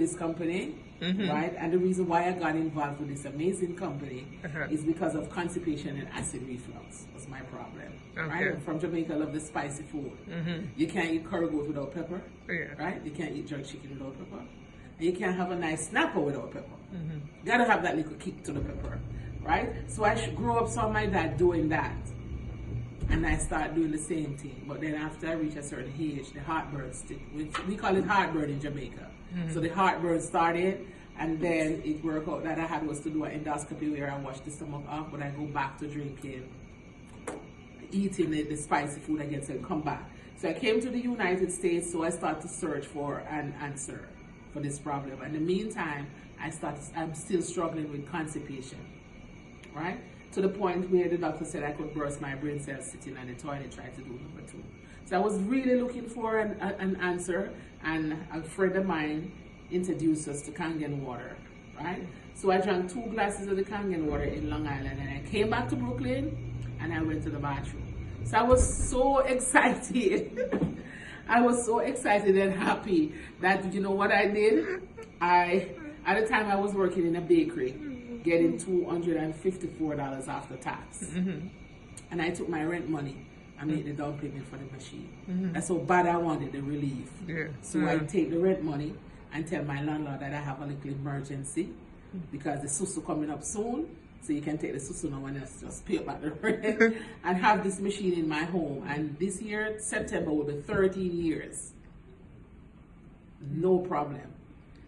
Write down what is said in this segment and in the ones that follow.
this company, right? And the reason why I got involved with this amazing company is because of constipation and acid reflux was my problem. Right? I'm from Jamaica, I love the spicy food. You can't eat curry goat without pepper, right? You can't eat jerk chicken without pepper. And you can't have a nice snapper without pepper. You gotta have that little kick to the pepper, right? So I grew up saw my dad doing that. And I started doing the same thing. But then after I reached a certain age, the heartburn we call it heartburn in Jamaica. So the heartburn started, and then it worked out that I had was to do an endoscopy where I washed the stomach off, but I go back to drinking, eating the spicy food again, so it come back. So I came to the United States, so I started to search for an answer for this problem. In the meantime, I'm still struggling with constipation, right? To the point where the doctor said I could burst my brain cells sitting on the toilet, tried to do number 2. So I was really looking for an answer, and a friend of mine introduced us to Kangen water, right? So I drank 2 glasses of the Kangen water in Long Island, and I came back to Brooklyn, and I went to the bathroom. So I was so excited. I was so excited and happy that, you know what I did? At the time I was working in a bakery, getting $254 after tax. And I took my rent money and made the down payment for the machine. That's how bad I wanted the relief. So I take the rent money and tell my landlord that I have a little emergency because the susu coming up soon. So you can take the susu now and just pay back the rent and have this machine in my home. And this year, September, will be 13 years. No problem.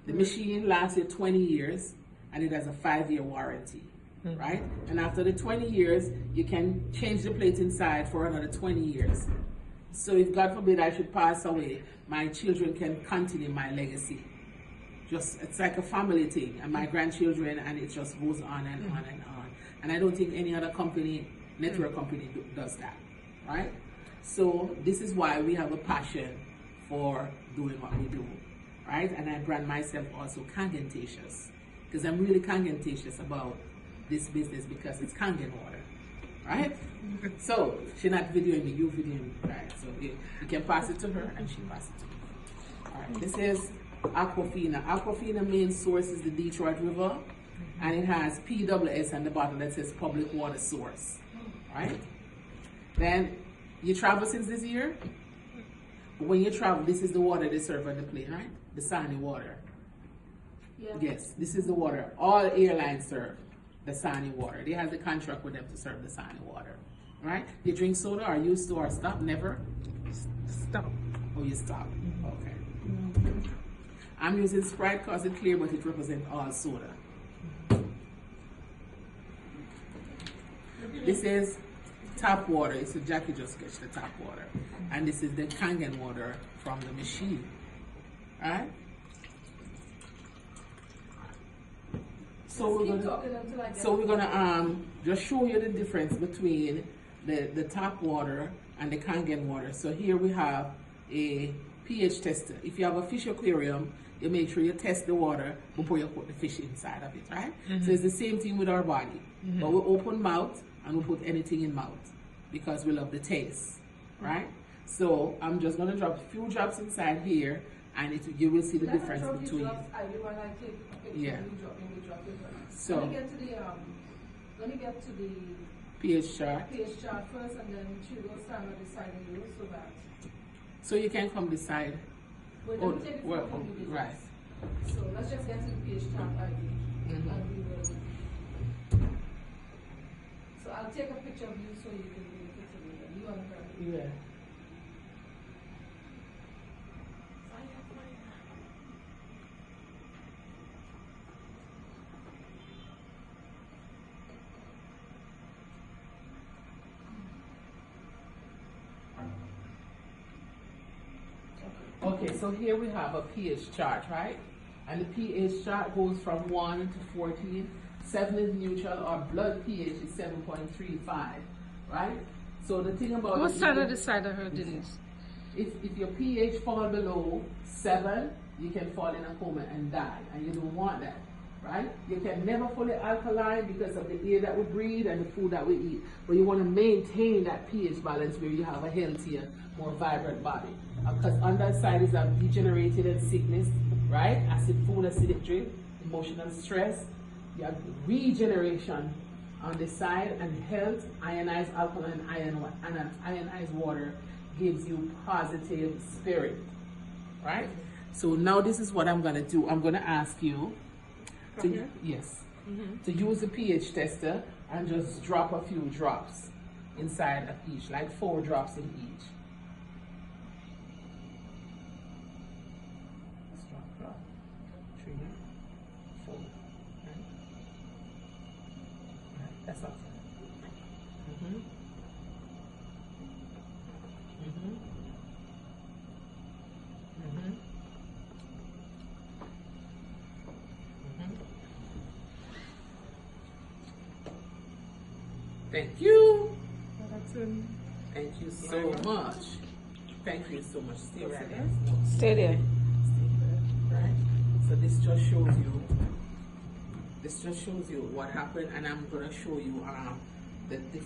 The machine lasted 20 years. And it has a 5-year warranty, right? And after the 20 years, you can change the plate inside for another 20 years. So if God forbid I should pass away, my children can continue my legacy. It's like a family thing, and my grandchildren, and it just goes on and on and on. And I don't think any other company, network company, does that, right? So this is why we have a passion for doing what we do, right? And I brand myself also Kangentatious, because I'm really Kangentatious about this business because it's Kangen water, right? So she's not videoing me, you videoing me, right? So you can pass it to her and she pass it to me. All right, this is Aquafina. Aquafina main source is the Detroit River, and it has PWS on the bottle that says public water source, right? Then you travel since this year? When you travel, this is the water they serve on the plane, right? The Sani water. Yeah. Yes, this is the water. All airlines serve the Sani water. They have the contract with them to serve the Sani water, right? You drink soda or used to or stop? Never? Stop. Oh, you stop. Okay. I'm using Sprite because it's clear, but it represents all soda. This is tap water. It's a Jackie just sketched the tap water. And this is the Kangen water from the machine, right? So we're gonna just show you the difference between the tap water and the Kangen water. So here we have a pH tester. If you have a fish aquarium, you make sure you test the water before you put the fish inside of it, right? So it's the same thing with our body. But we open mouth and we put anything in mouth because we love the taste, right? So I'm just gonna drop a few drops inside here, and you will see the difference between. Yeah. So let me get to the pH chart. pH chart first, and then she will stand on the side of you so that. So you can come this side. Right. So let's just get to the pH chart ID, and we will. So I'll take a picture of you so you can do it later. You and her. Yeah. Okay, so here we have a pH chart, right? And the pH chart goes from 1 to 14. 7 is neutral, or blood pH is 7.35, right? So the thing about what side of the side of her Denise? If your pH fall below 7, you can fall in a coma and die, and you don't want that, right? You can never fully alkaline because of the air that we breathe and the food that we eat, but you want to maintain that pH balance where you have a healthier, more vibrant body. Because on that side is degenerated and sickness, right? Acid food, acidic drink, emotional stress. You have regeneration on the side, and health. Ionized alkaline and ionized water gives you positive spirit, right? So now this is what I'm gonna do. I'm gonna ask you to, yes, to use the pH tester and just drop a few drops inside of each, like 4 drops in each. Let's drop 3, 4, right? Right, that's awesome. Thank you. Thank you so much. Thank you so much. Stay right there. Stay there. Stay there. Right. So this just shows you. This just shows you what happened, and I'm gonna show you the different.